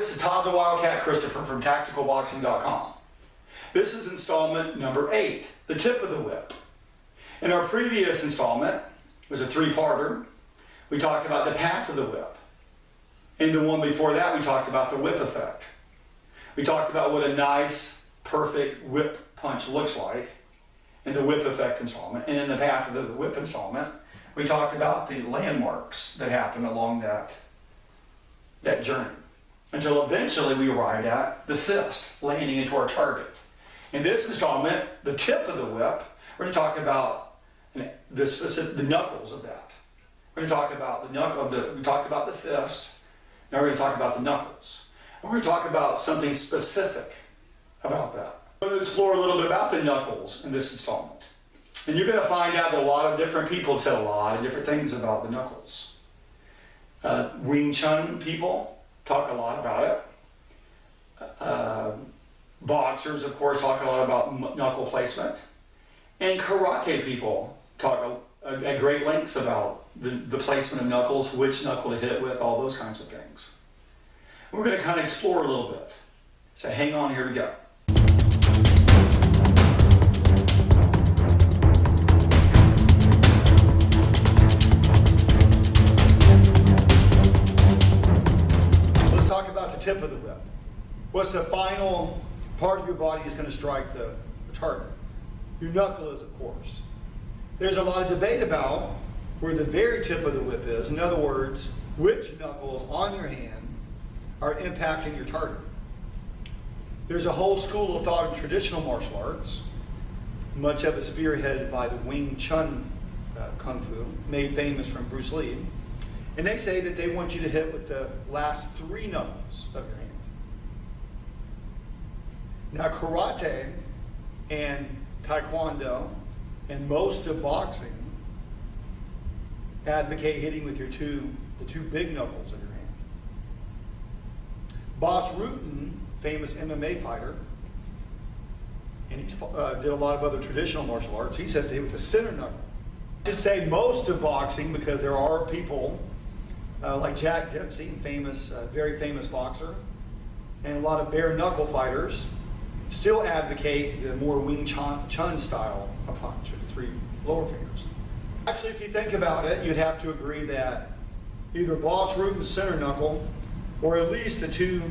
this is Todd the Wildcat Christopher from TacticalBoxing.com. This is installment number 8, the tip of the whip. In our previous installment, it was a 3-parter, we talked about the path of the whip. In the one before that, we talked about the whip effect. We talked about what a nice, perfect whip punch looks like in the whip effect installment. And in the path of the whip installment, we talked about the landmarks that happen along that journey, until eventually we arrived at the fist landing into our target. In this installment, the tip of the whip, we're going to talk about the knuckles of that. We're going to talk about we talked about the fist, now we're going to talk about the knuckles. And we're going to talk about something specific about that. We're going to explore a little bit about the knuckles in this installment. And you're going to find out that a lot of different people have said a lot of different things about the knuckles. Wing Chun people talk a lot about it. Boxers, of course, talk a lot about knuckle placement. And karate people talk at great lengths about the placement of knuckles, which knuckle to hit with, all those kinds of things. We're going to kind of explore a little bit. So hang on, here we go. Let's talk about the tip of the whip. What's the final part of your body is going to strike the target? Your knuckle is, of course. There's a lot of debate about where the very tip of the whip is. In other words, which knuckles on your hand are impacting your target. There's a whole school of thought in traditional martial arts, much of it spearheaded by the Wing Chun Kung Fu, made famous from Bruce Lee. And they say that they want you to hit with the last 3 knuckles of your hand. Now, karate and taekwondo and most of boxing advocate hitting with the two big knuckles of your hand. Bas Rutten, famous MMA fighter, and he did a lot of other traditional martial arts, he says to hit with the center knuckle. I should say most of boxing, because there are people like Jack Dempsey, very famous boxer, and a lot of bare knuckle fighters still advocate the more Wing Chun style of punch, with the 3 lower fingers. Actually, if you think about it, you'd have to agree that either Bas Rutten's center knuckle, or at least the 2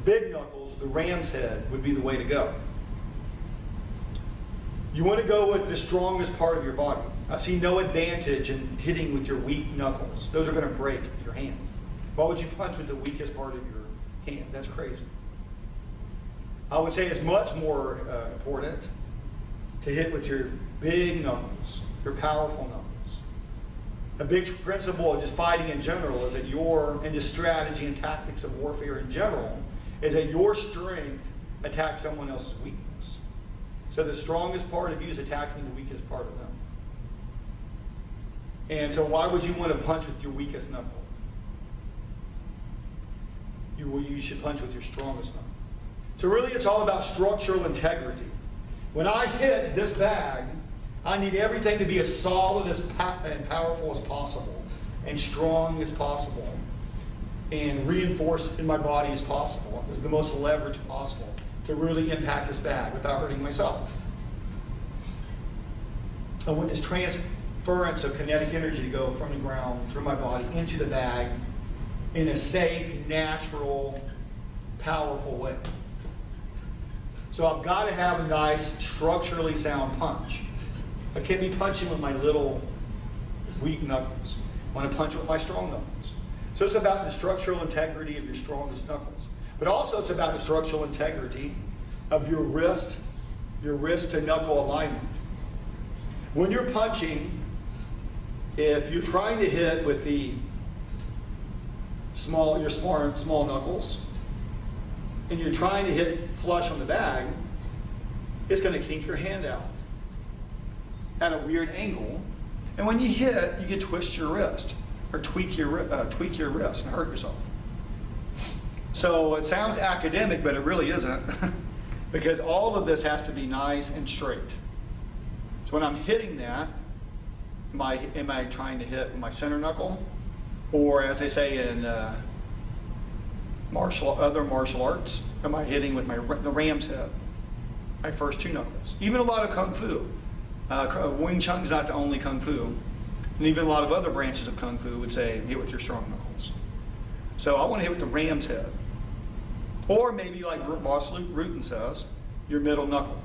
big knuckles, the ram's head, would be the way to go. You want to go with the strongest part of your body. I see no advantage in hitting with your weak knuckles. Those are going to break your hand. Why would you punch with the weakest part of your hand? That's crazy. I would say it's much more important to hit with your big knuckles, your powerful knuckles. A big principle of just fighting in general is that and just strategy and tactics of warfare in general, is that your strength attacks someone else's weakness. So the strongest part of you is attacking the weakest part of them. And so why would you want to punch with your weakest knuckle? You should punch with your strongest knuckle. So really it's all about structural integrity. When I hit this bag, I need everything to be as solid and powerful as possible, and strong as possible, and reinforced in my body as possible, with the most leverage possible, to really impact this bag without hurting myself. I want this transference of kinetic energy to go from the ground through my body into the bag in a safe, natural, powerful way. So I've got to have a nice, structurally sound punch. I can't be punching with my little weak knuckles. I want to punch with my strong knuckles. So it's about the structural integrity of your strongest knuckles. But also it's about the structural integrity of your wrist to knuckle alignment. When you're punching, if you're trying to hit with your small knuckles, and you're trying to hit flush on the bag, it's going to kink your hand out at a weird angle. And when you hit, you can twist your wrist or tweak your wrist and hurt yourself. So it sounds academic, but it really isn't, because all of this has to be nice and straight. So when I'm hitting that, am I trying to hit with my center knuckle, or as they say in other martial arts? Am I hitting with the ram's head? My first 2 knuckles. Even a lot of Kung Fu. Wing Chun is not the only Kung Fu. And even a lot of other branches of Kung Fu would say, hit with your strong knuckles. So I want to hit with the ram's head. Or maybe like Boss Rutan says, your middle knuckle.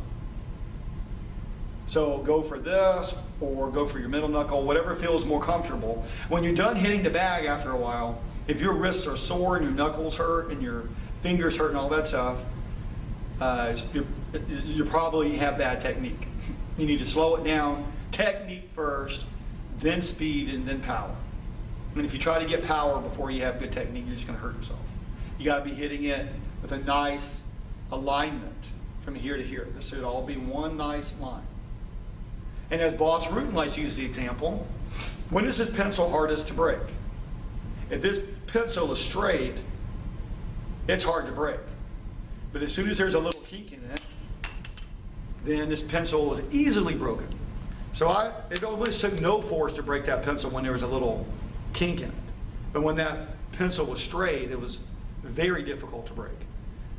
So go for this, or go for your middle knuckle, whatever feels more comfortable. When you're done hitting the bag after a while, if your wrists are sore and your knuckles hurt and your fingers hurt and all that stuff, you probably have bad technique. You need to slow it down, technique first, then speed, and then power. And if you try to get power before you have good technique, you're just going to hurt yourself. You got to be hitting it with a nice alignment from here to here. This should all be one nice line. And as Boss Rutan likes to use the example, when is this pencil hardest to break? If this pencil is straight, it's hard to break. But as soon as there's a little kink in it, then this pencil is easily broken. So it almost took no force to break that pencil when there was a little kink in it. But when that pencil was straight, it was very difficult to break.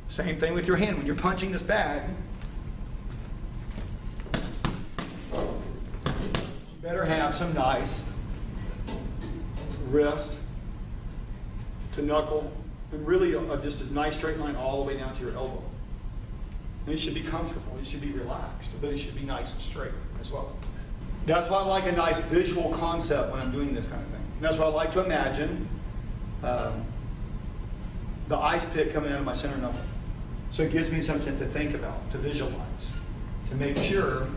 Same thing with your hand. When you're punching this bag, you better have some nice wrist to knuckle, and really just a nice straight line all the way down to your elbow. And it should be comfortable, it should be relaxed, but it should be nice and straight as well. That's why I like a nice visual concept when I'm doing this kind of thing. And that's why I like to imagine the ice pick coming out of my center knuckle. So it gives me something to think about, to visualize, to make sure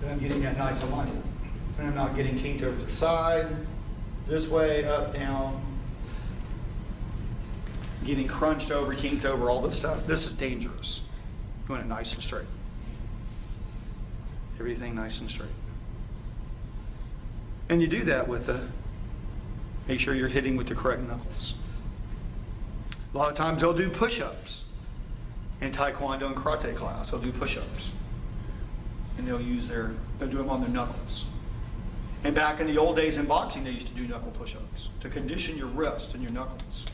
that I'm getting that nice alignment. And I'm not getting kinked over to the side, this way, up, down, getting crunched over, kinked over, all this stuff. This is dangerous. You want it nice and straight. Everything nice and straight. And you do that with make sure you're hitting with the correct knuckles. A lot of times they'll do push-ups in Taekwondo and Karate class. They'll do push-ups. And they'll do them on their knuckles. And back in the old days in boxing, they used to do knuckle push-ups to condition your wrist and your knuckles.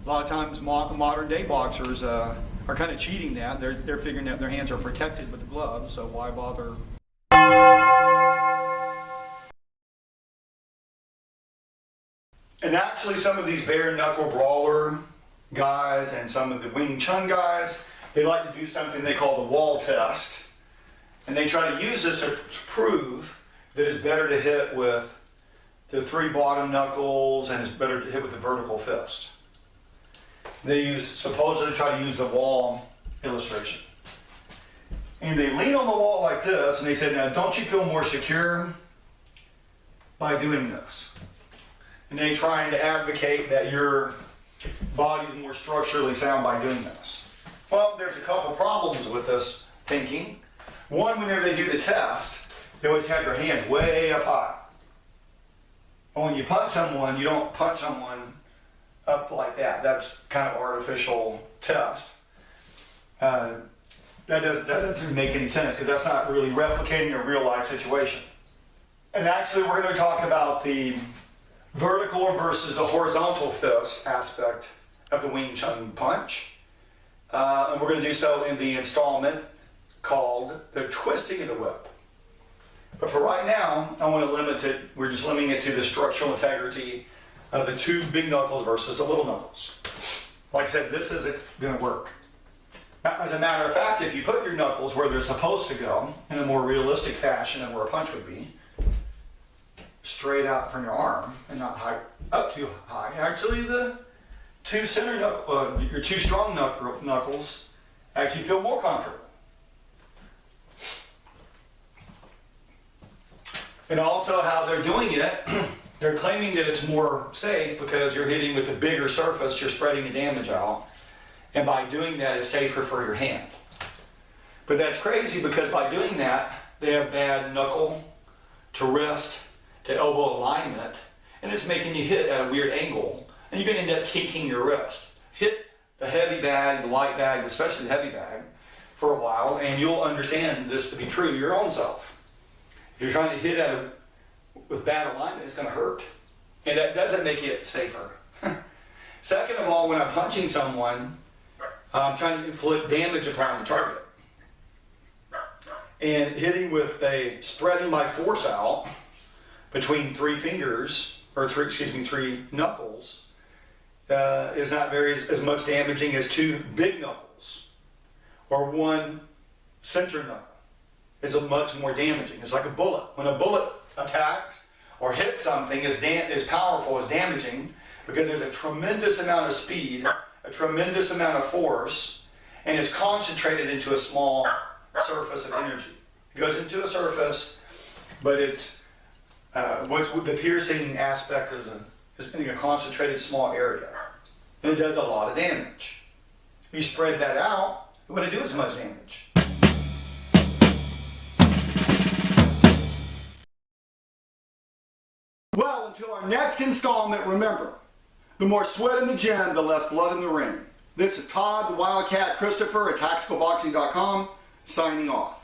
A lot of times modern day boxers are kind of cheating that. They're figuring that their hands are protected with the gloves, so why bother? And actually some of these bare knuckle brawler guys and some of the Wing Chun guys, they like to do something they call the wall test. And they try to use this to prove that it's better to hit with the 3 bottom knuckles and it's better to hit with the vertical fist. They supposedly try to use the wall illustration. And they lean on the wall like this and they say, now don't you feel more secure by doing this? And they trying to advocate that your body's more structurally sound by doing this. Well, there's a couple problems with this thinking. One, whenever they do the test, they always have their hands way up high. Well, when you punch someone, you don't punch someone up like that. That's kind of artificial test. That doesn't make any sense because that's not really replicating a real life situation. And actually we're going to talk about the vertical versus the horizontal fist aspect of the Wing Chun punch. And we're going to do so in the installment called the twisting of the whip. But for right now, I want to limit it, we're just limiting it to the structural integrity of the 2 big knuckles versus the little knuckles. Like I said, this isn't going to work. Now, as a matter of fact, if you put your knuckles where they're supposed to go, in a more realistic fashion than where a punch would be, straight out from your arm and not high, up too high, actually the 2 center your 2 strong knuckles actually feel more comfortable. And also how they're doing it, they're claiming that it's more safe because you're hitting with a bigger surface, you're spreading the damage out, and by doing that it's safer for your hand. But that's crazy because by doing that, they have bad knuckle to wrist to elbow alignment, and it's making you hit at a weird angle, and you're going to end up kinking your wrist. Hit the heavy bag, the light bag, especially the heavy bag, for a while, and you'll understand this to be true your own self. If you're trying to hit with bad alignment, it's going to hurt. And that doesn't make it safer. Second of all, when I'm punching someone, I'm trying to inflict damage upon the target. And hitting with spreading my force out between three knuckles is not as much damaging as two big knuckles or one center knuckle. Is much more damaging. It's like a bullet. When a bullet attacks or hits something, is powerful, is damaging, because there's a tremendous amount of speed, a tremendous amount of force, and it's concentrated into a small surface of energy. It goes into a surface, but it's the piercing aspect is in a concentrated small area, and it does a lot of damage. If you spread that out, it wouldn't do as much damage. Well, until our next installment, remember, the more sweat in the gym, the less blood in the ring. This is Todd, the Wildcat Christopher at tacticalboxing.com, signing off.